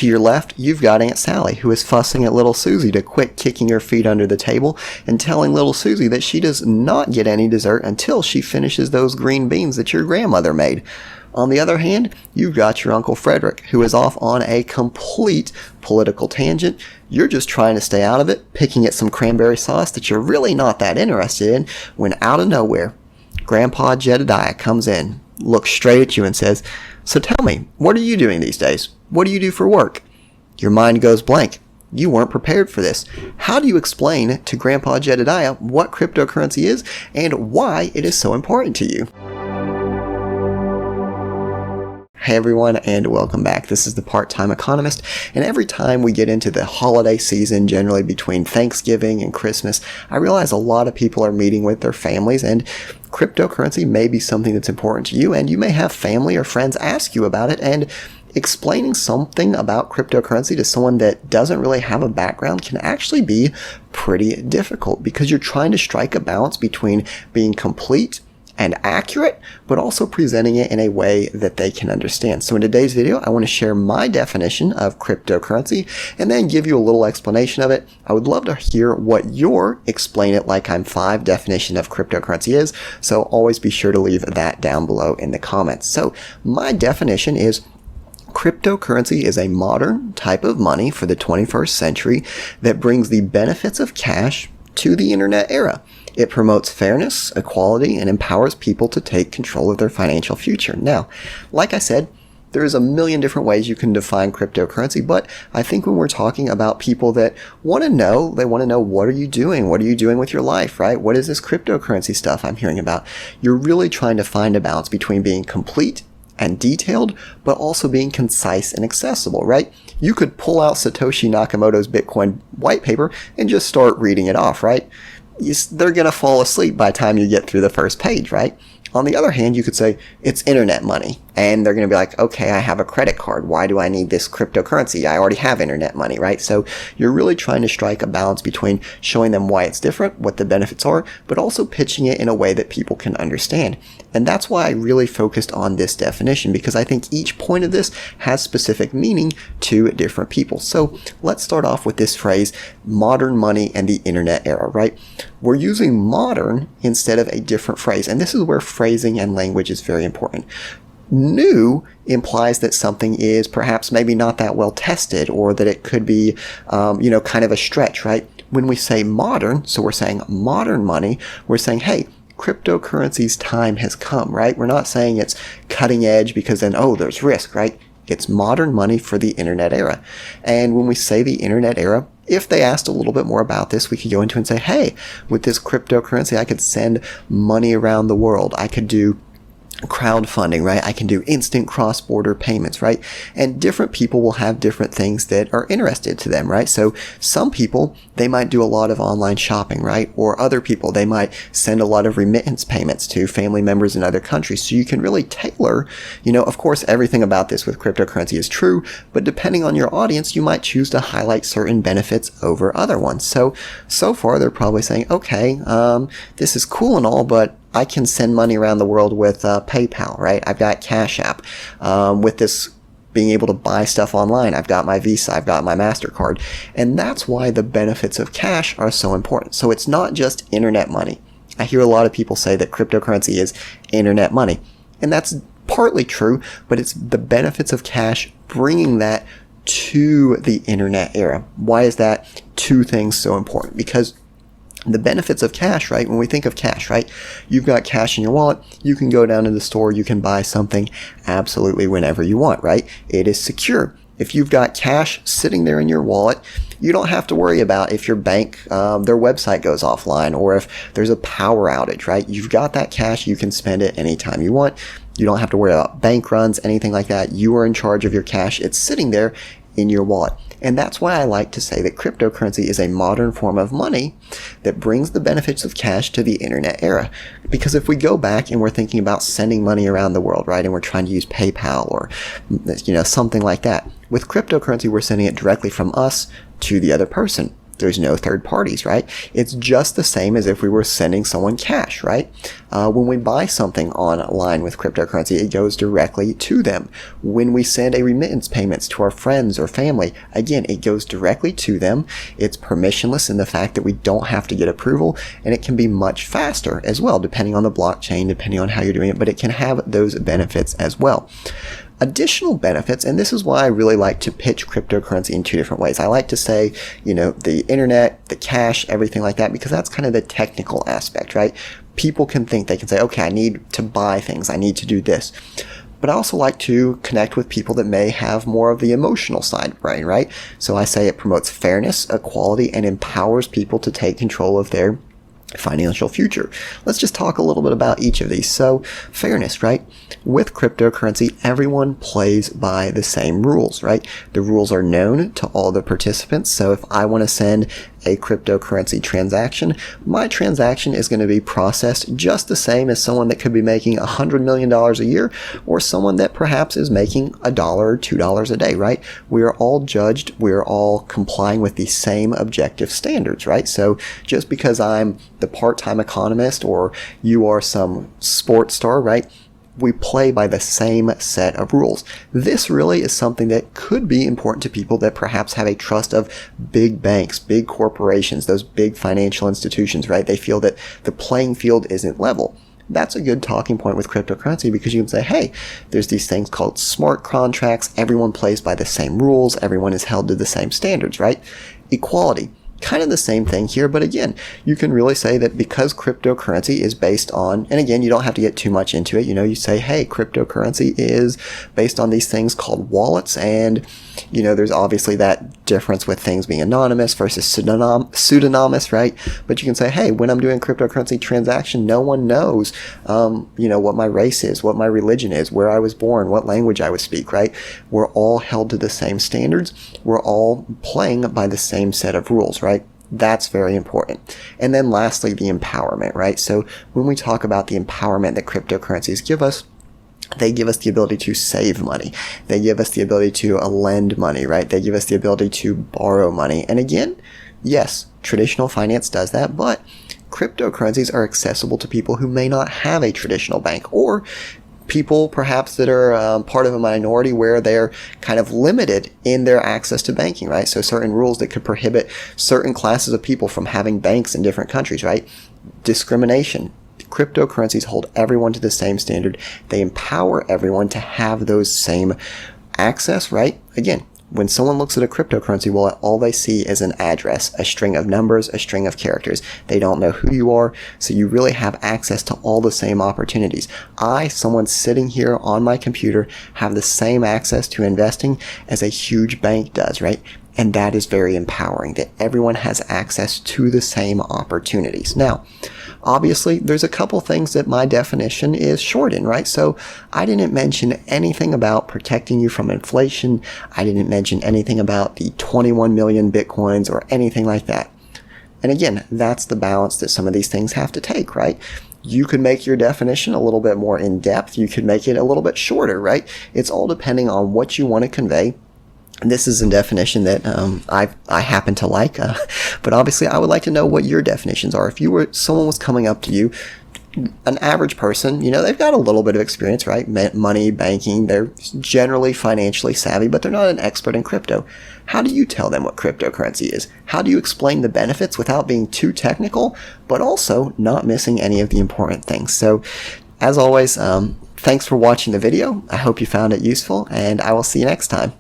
To your left, you've got Aunt Sally, who is fussing at little Susie to quit kicking her feet under the table and telling little Susie that she does not get any dessert until she finishes those green beans that your grandmother made. On the other hand, you've got your Uncle Frederick, who is off on a complete political tangent. You're just trying to stay out of it, picking at some cranberry sauce that you're really not that interested in, when out of nowhere, Grandpa Jedediah comes in, looks straight at you and says, "So tell me, what are you doing these days? What do you do for work?" Your mind goes blank. You weren't prepared for this. How do you explain to Grandpa Jedediah what cryptocurrency is and why it is so important to you? Hey everyone, and welcome back. This is the Part-Time Economist, and every time we get into the holiday season, generally between Thanksgiving and Christmas, I realize a lot of people are meeting with their families, and cryptocurrency may be something that's important to you, and you may have family or friends ask you about it, and explaining something about cryptocurrency to someone that doesn't really have a background can actually be pretty difficult, because you're trying to strike a balance between being complete and accurate, but also presenting it in a way that they can understand. So in today's video, I want to share my definition of cryptocurrency and then give you a little explanation of it. I would love to hear what your explain it like I'm five definition of cryptocurrency is. So always be sure to leave that down below in the comments. So my definition is cryptocurrency is a modern type of money for the 21st century that brings the benefits of cash to the internet era. It promotes fairness, equality, and empowers people to take control of their financial future. Now, like I said, there's a million different ways you can define cryptocurrency, but I think when we're talking about people that want to know, they want to know, what are you doing? What are you doing with your life, right? What is this cryptocurrency stuff I'm hearing about? You're really trying to find a balance between being complete and detailed, but also being concise and accessible, right? You could pull out Satoshi Nakamoto's Bitcoin white paper and just start reading it off, right? They're going to fall asleep by the time you get through the first page, right? On the other hand, you could say it's internet money, and they're going to be like, okay, I have a credit card. Why do I need this cryptocurrency? I already have internet money, right? So you're really trying to strike a balance between showing them why it's different, what the benefits are, but also pitching it in a way that people can understand. And that's why I really focused on this definition, because I think each point of this has specific meaning to different people. So let's start off with this phrase, modern money and the internet era, right? We're using modern instead of a different phrase, and this is where phrasing and language is very important. New implies that something is perhaps maybe not that well tested, or that it could be, kind of a stretch, right? When we say modern, so we're saying modern money, we're saying, hey, cryptocurrency's time has come, right? We're not saying it's cutting edge because then, oh, there's risk, right? It's modern money for the internet era. And when we say the internet era, if they asked a little bit more about this, we could go into and say, hey, with this cryptocurrency, I could send money around the world. I could do crowdfunding, right? I can do instant cross-border payments, right? And different people will have different things that are interested to them, right? So some people, they might do a lot of online shopping, right? Or other people, they might send a lot of remittance payments to family members in other countries. So you can really tailor, of course, everything about this with cryptocurrency is true, but depending on your audience, you might choose to highlight certain benefits over other ones. So far, they're probably saying, okay, this is cool and all, but I can send money around the world with PayPal, right? I've got Cash App. With this being able to buy stuff online, I've got my Visa, I've got my MasterCard. And that's why the benefits of cash are so important. So it's not just internet money. I hear a lot of people say that cryptocurrency is internet money. And that's partly true, but it's the benefits of cash bringing that to the internet era. Why is that two things so important? Because the benefits of cash, right? When we think of cash, right? You've got cash in your wallet. You can go down to the store. You can buy something absolutely whenever you want, right? It is secure. If you've got cash sitting there in your wallet, you don't have to worry about if your bank, their website goes offline, or if there's a power outage, right? You've got that cash. You can spend it anytime you want. You don't have to worry about bank runs, anything like that. You are in charge of your cash. It's sitting there in your wallet. And that's why I like to say that cryptocurrency is a modern form of money that brings the benefits of cash to the internet era. Because if we go back and we're thinking about sending money around the world, right, and we're trying to use PayPal or, something like that, with cryptocurrency, we're sending it directly from us to the other person. There's no third parties, right? It's just the same as if we were sending someone cash, right? When we buy something online with cryptocurrency, it goes directly to them. When we send a remittance payments to our friends or family, again, it goes directly to them. It's permissionless in the fact that we don't have to get approval, and it can be much faster as well, depending on the blockchain, depending on how you're doing it, but it can have those benefits as well. Additional benefits, and this is why I really like to pitch cryptocurrency in two different ways. I like to say, the internet, the cash, everything like that, because that's kind of the technical aspect, right? People can think, they can say, okay, I need to buy things, I need to do this. But I also like to connect with people that may have more of the emotional side brain, right? So I say it promotes fairness, equality, and empowers people to take control of their financial future. Let's just talk a little bit about each of these. So fairness, right? With cryptocurrency, everyone plays by the same rules, right? The rules are known to all the participants. So if I want to send a cryptocurrency transaction, my transaction is going to be processed just the same as someone that could be making $100 million a year, or someone that perhaps is making $1 or $2 a day, right? We are all judged. We are all complying with the same objective standards, right? So just because I'm the part-time economist or you are some sports star, right? We play by the same set of rules. This really is something that could be important to people that perhaps have a trust of big banks, big corporations, those big financial institutions, right? They feel that the playing field isn't level. That's a good talking point with cryptocurrency, because you can say, hey, there's these things called smart contracts. Everyone plays by the same rules. Everyone is held to the same standards, right? Equality. Kind of the same thing here, but again, you can really say that because cryptocurrency is based on, and again, you don't have to get too much into it, you say, hey, cryptocurrency is based on these things called wallets, and there's obviously that difference with things being anonymous versus pseudonymous, right? But you can say, hey, when I'm doing cryptocurrency transaction, no one knows, what my race is, what my religion is, where I was born, what language I would speak, right? We're all held to the same standards. We're all playing by the same set of rules, right? That's very important. And then lastly, the empowerment, right? So when we talk about the empowerment that cryptocurrencies give us, they give us the ability to save money. They give us the ability to lend money, right? They give us the ability to borrow money. And again, yes, traditional finance does that, but cryptocurrencies are accessible to people who may not have a traditional bank, or people perhaps that are part of a minority where they're kind of limited in their access to banking, right? So certain rules that could prohibit certain classes of people from having banks in different countries, right? Discrimination. Cryptocurrencies hold everyone to the same standard. They empower everyone to have those same access, right? Again, when someone looks at a cryptocurrency wallet, all they see is an address, a string of numbers, a string of characters. They don't know who you are, so you really have access to all the same opportunities. Someone sitting here on my computer, have the same access to investing as a huge bank does, right? And that is very empowering, that everyone has access to the same opportunities. Now, obviously, there's a couple things that my definition is short in, right? So I didn't mention anything about protecting you from inflation. I didn't mention anything about the 21 million Bitcoins or anything like that. And again, that's the balance that some of these things have to take, right? You could make your definition a little bit more in depth. You could make it a little bit shorter, right? It's all depending on what you want to convey. This is a definition that I happen to like, but obviously I would like to know what your definitions are. If someone was coming up to you, an average person, they've got a little bit of experience, right? Money, banking, they're generally financially savvy, but they're not an expert in crypto. How do you tell them what cryptocurrency is? How do you explain the benefits without being too technical, but also not missing any of the important things? So, as always, thanks for watching the video. I hope you found it useful, and I will see you next time.